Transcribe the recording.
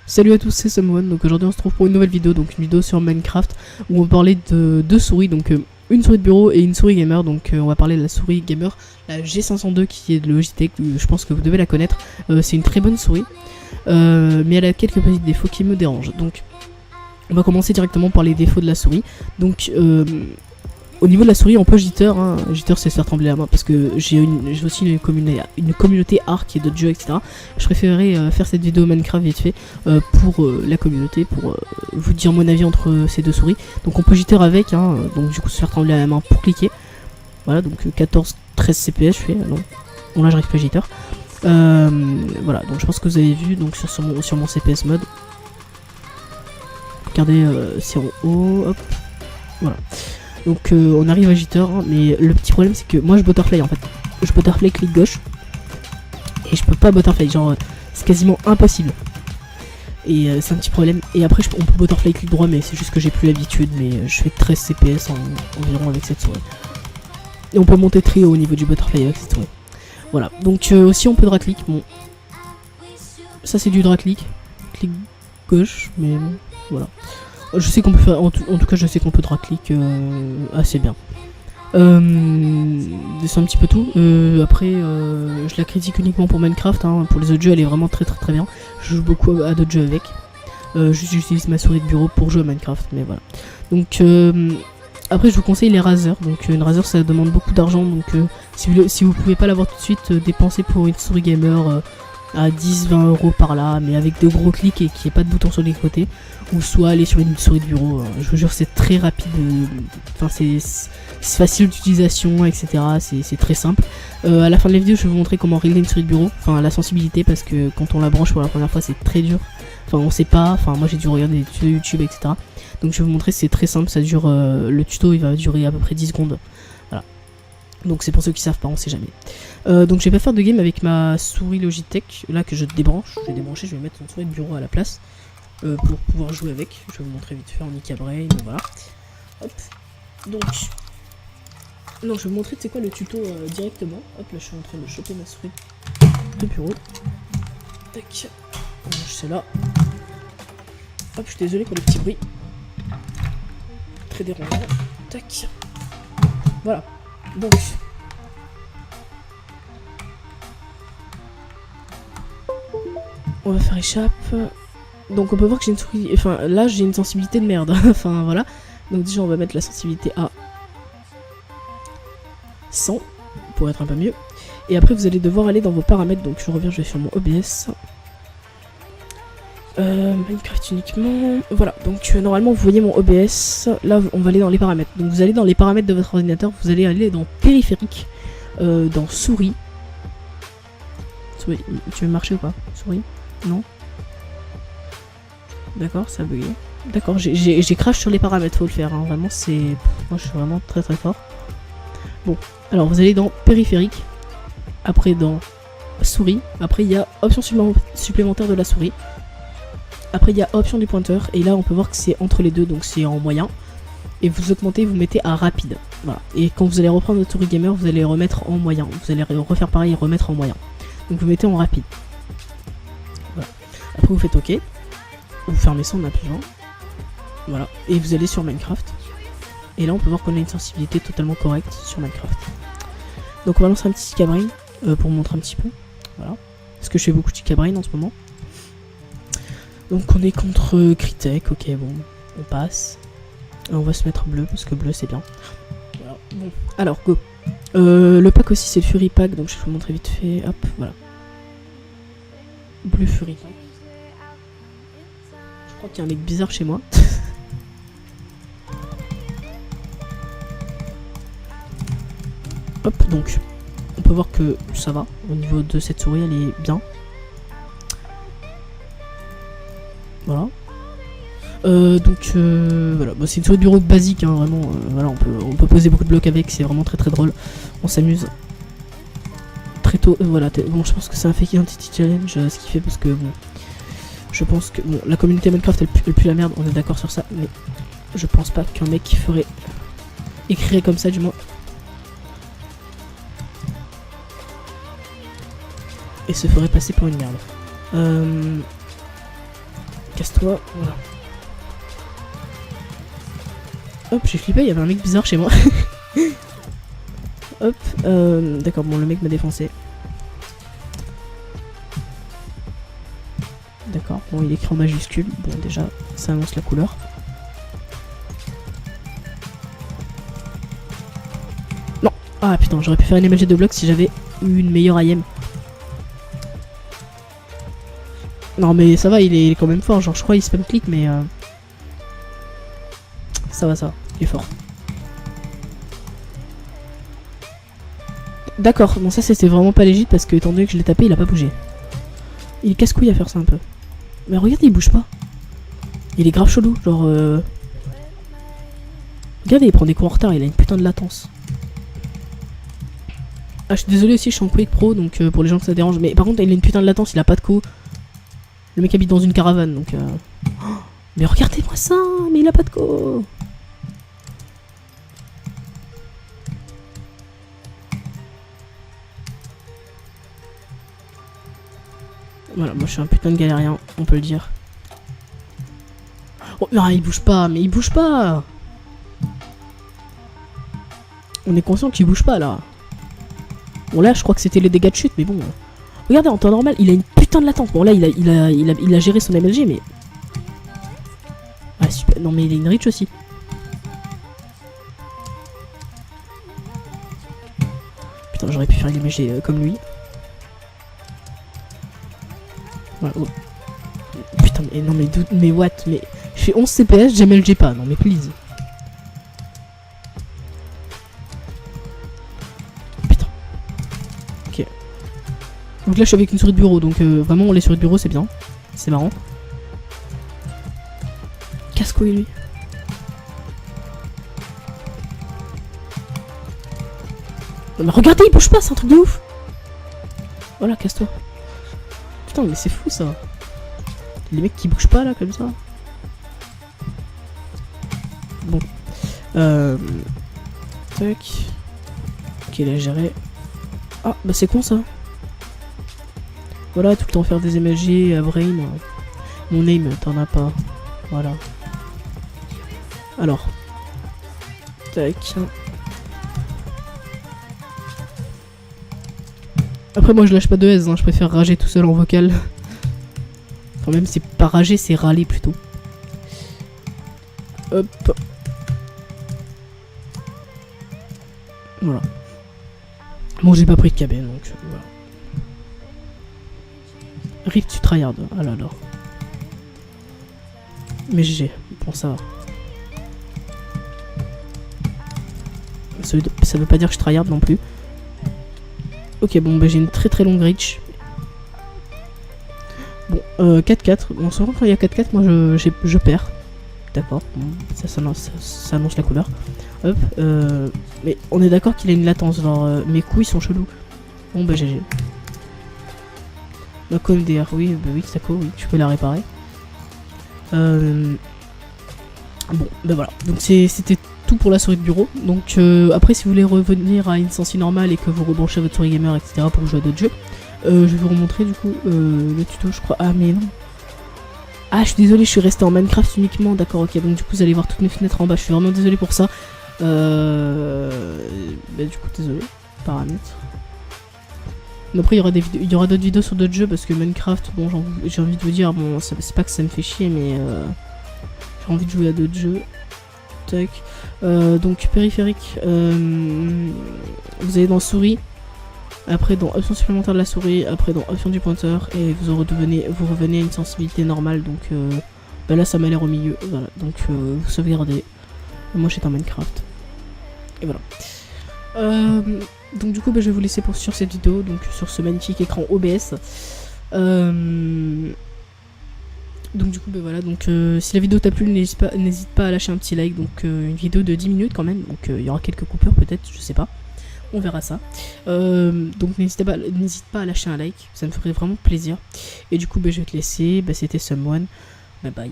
Salut à tous, c'est Someone. Donc aujourd'hui on se trouve pour une nouvelle vidéo, donc une vidéo sur Minecraft où on va parler de deux souris, donc une souris de bureau et une souris gamer. Donc on va parler de la souris gamer, la G502 qui est de Logitech. Je pense que vous devez la connaître. C'est une très bonne souris, mais elle a quelques petits défauts qui me dérangent. Donc on va commencer directement par les défauts de la souris. Donc au niveau de la souris, on peut jitter, hein. Jitter c'est se faire trembler la main parce que j'ai aussi une communauté arc et d'autres jeux, etc. Je préférerais faire cette vidéo Minecraft vite fait pour la communauté, pour vous dire mon avis entre ces deux souris. Donc on peut jitter avec, hein, donc du coup se faire trembler la main pour cliquer. Voilà, donc 14-13 CPS je fais, non, bon là j'arrive pas à jitter. Voilà, donc je pense que vous avez vu donc sur mon CPS mode. Regardez, c'est en haut, hop, voilà. Donc on arrive à jitter, hein, mais le petit problème c'est que moi je butterfly en fait. Je butterfly clic gauche et je peux pas butterfly, genre c'est quasiment impossible. Et c'est un petit problème. Et après on peut butterfly clic droit, mais c'est juste que j'ai plus l'habitude, mais je fais 13 CPS environ avec cette souris. Et on peut monter très haut au niveau du butterfly avec cette souris. Voilà, donc aussi on peut drag click, bon. Ça c'est du drag clic gauche, mais bon, voilà. Je sais qu'on peut faire, en tout cas je sais qu'on peut drag click assez bien. C'est un petit peu tout. Après je la critique uniquement pour Minecraft, hein. Pour les autres jeux elle est vraiment très bien. Je joue beaucoup à d'autres jeux avec. J'utilise ma souris de bureau pour jouer à Minecraft, mais voilà. Donc après je vous conseille les Razer. Donc une Razer ça demande beaucoup d'argent, donc si vous pouvez pas l'avoir tout de suite, dépensez pour une souris gamer à 10-20 € par là, mais avec de gros clics et qu'il n'y ait pas de bouton sur les côtés, ou soit aller sur une souris de bureau. Je vous jure c'est très rapide, enfin c'est facile d'utilisation, etc. C'est très simple. À la fin de la vidéo je vais vous montrer comment régler une souris de bureau, enfin la sensibilité, parce que quand on la branche pour la première fois c'est très dur, enfin on sait pas, enfin moi j'ai dû regarder des tutos YouTube, etc. Donc je vais vous montrer, c'est très simple, ça dure, le tuto il va durer à peu près 10 secondes. Voilà. Donc c'est pour ceux qui savent pas, on sait jamais. Donc je vais pas faire de game avec ma souris Logitech, là que je débranche. Je vais débrancher, je vais mettre une souris de bureau à la place pour pouvoir jouer avec. Je vais vous montrer vite fait en Ika Brain, voilà. Hop. Donc, non, je vais vous montrer c'est quoi le tuto directement. Hop, là je suis en train de choper ma souris de bureau. Tac. On range celle-là. Hop, je suis désolé pour les petits bruits. Très dérangeant. Tac. Voilà. Donc, on va faire échappe. Donc on peut voir que j'ai une souris, enfin là j'ai une sensibilité de merde. Enfin voilà. Donc déjà on va mettre la sensibilité à 100 pour être un peu mieux. Et après vous allez devoir aller dans vos paramètres. Donc je reviens, je vais sur mon OBS. Minecraft uniquement. Voilà, donc normalement vous voyez mon OBS. Là on va aller dans les paramètres. Donc vous allez dans les paramètres de votre ordinateur. Vous allez aller dans périphérique, dans souris. Souris, tu veux marcher ou pas? Souris? Non? D'accord, ça a bugué. D'accord, j'ai crash sur les paramètres, faut le faire, hein. Vraiment c'est... Moi je suis vraiment très fort. Bon, alors vous allez dans périphérique. Après dans souris. Après il y a option supplémentaire de la souris. Après il y a option du pointeur. Et là on peut voir que c'est entre les deux, donc c'est en moyen. Et vous augmentez, vous mettez à rapide. Voilà. Et quand vous allez reprendre votre souris gamer, vous allez remettre en moyen. Vous allez refaire pareil et remettre en moyen. Donc vous mettez en rapide. Voilà. Après vous faites OK. Vous fermez ça en appuyant. Voilà. Et vous allez sur Minecraft. Et là on peut voir qu'on a une sensibilité totalement correcte sur Minecraft. Donc on va lancer un petit Ika Brain pour vous montrer un petit peu. Voilà. Parce que je fais beaucoup de Ika Brain en ce moment. Donc on est contre Critech. Ok, bon. On passe. Et on va se mettre bleu parce que bleu c'est bien. Voilà. Bon. Alors go. Le pack aussi c'est le Fury Pack. Donc je vais vous montrer vite fait. Hop, voilà. Bleu Fury. Je crois qu'il y a un mec bizarre chez moi. Hop, donc on peut voir que ça va. Au niveau de cette souris, elle est bien. Voilà. Donc voilà, bon, c'est une souris de bureau basique, hein, vraiment. Voilà, on peut poser beaucoup de blocs avec, c'est vraiment très drôle. On s'amuse. Très tôt, voilà. Bon, je pense que c'est un fake identity challenge ce qu'il fait parce que bon. Je pense que bon, la communauté Minecraft elle pue la merde, on est d'accord sur ça, mais je pense pas qu'un mec écrirait comme ça du moins. Et se ferait passer pour une merde. Casse-toi, voilà. Hop, j'ai flippé, il y avait un mec bizarre chez moi. Hop, d'accord, bon, le mec m'a défoncé. D'accord, bon, il est écrit en majuscule. Bon, déjà, ça annonce la couleur. Non. Ah, putain, j'aurais pu faire une MLG de bloc si j'avais eu une meilleure IM. Non, mais ça va, il est quand même fort. Genre, je crois qu'il spam click, mais... Ça va, il est fort. D'accord, bon ça c'était vraiment pas légit parce que étant donné que je l'ai tapé, il a pas bougé. Il est casse-couille à faire ça un peu. Mais regardez, il bouge pas. Il est grave chelou, genre... Regardez, il prend des coups en retard, il a une putain de latence. Ah, je suis désolé aussi, je suis en Quake Pro, donc pour les gens que ça dérange. Mais par contre, il a une putain de latence, il a pas de coups. Le mec habite dans une caravane, donc... Oh, mais regardez-moi ça, mais il a pas de coups. Voilà, moi je suis un putain de galérien, on peut le dire. Oh non, il bouge pas, mais il bouge pas. On est conscient qu'il bouge pas là. Bon là, je crois que c'était les dégâts de chute, mais bon. Regardez, en temps normal, il a une putain de latence. Bon là, il a géré son MLG, mais... Ah super, non mais il a une reach aussi. Putain, j'aurais pu faire une MLG comme lui. Voilà, oh. Putain, mais non, mais what? Mais je fais 11 CPS, j'MLG pas, non mais please. Putain. Ok. Donc là, je suis avec une souris de bureau, donc vraiment, les souris de bureau, c'est bien. C'est marrant. Casse-couille, lui. Non, mais regardez, il bouge pas, c'est un truc de ouf. Voilà, casse-toi. Putain, mais c'est fou ça. Les mecs qui bougent pas là comme ça. Bon. Tac. Ok, là géré. Ah, bah c'est con ça. Voilà, tout le temps faire des MLG à Brain. Mon aim, t'en as pas. Voilà. Alors. Tac. Après moi je lâche pas de S, hein, je préfère rager tout seul en vocal. Enfin même c'est pas rager, c'est râler plutôt. Hop. Voilà. Bon j'ai pas pris de KB donc voilà. Rip tu tryhard, ah là là. Mais GG, bon ça va. Ça veut pas dire que je tryhard non plus. Ok, bon, bah j'ai une très longue reach. Bon, 4-4. Bon, souvent quand il y a 4-4, moi je perds. D'accord, bon, ça annonce la couleur. Hop, mais on est d'accord qu'il a une latence, genre mes coups ils sont chelous. Bon, bah GG. Ma com DR, oui, bah oui, Sako, oui, tu peux la réparer. Bon, bah voilà, donc c'était tout pour la souris de bureau. Donc après si vous voulez revenir à une sensi normale et que vous rebranchez votre souris gamer etc pour jouer à d'autres jeux, je vais vous remontrer du coup le tuto je crois. Ah mais non. Ah je suis désolé, je suis resté en Minecraft uniquement, d'accord ok, donc du coup vous allez voir toutes mes fenêtres en bas, je suis vraiment désolé pour ça. Bah du coup désolé, paramètres. Mais après il y aura d'autres vidéos sur d'autres jeux parce que Minecraft, bon j'ai envie de vous dire, bon c'est pas que ça me fait chier mais j'ai envie de jouer à d'autres jeux. Tac. Donc périphérique, vous allez dans souris, après dans option supplémentaire de la souris, après dans option du pointeur et vous revenez à une sensibilité normale. Donc bah là ça m'a l'air au milieu, voilà, donc vous sauvegardez. Moi j'étais en Minecraft et voilà. Donc du coup bah, je vais vous laisser sur cette vidéo, donc sur ce magnifique écran OBS. Donc du coup bah voilà, donc si la vidéo t'a plu n'hésite pas à lâcher un petit like, donc une vidéo de 10 minutes quand même, donc il y aura quelques coupures peut-être, je sais pas, on verra ça. Donc n'hésite pas à lâcher un like, ça me ferait vraiment plaisir. Et du coup bah, je vais te laisser, bah, c'était Someone, bye bye.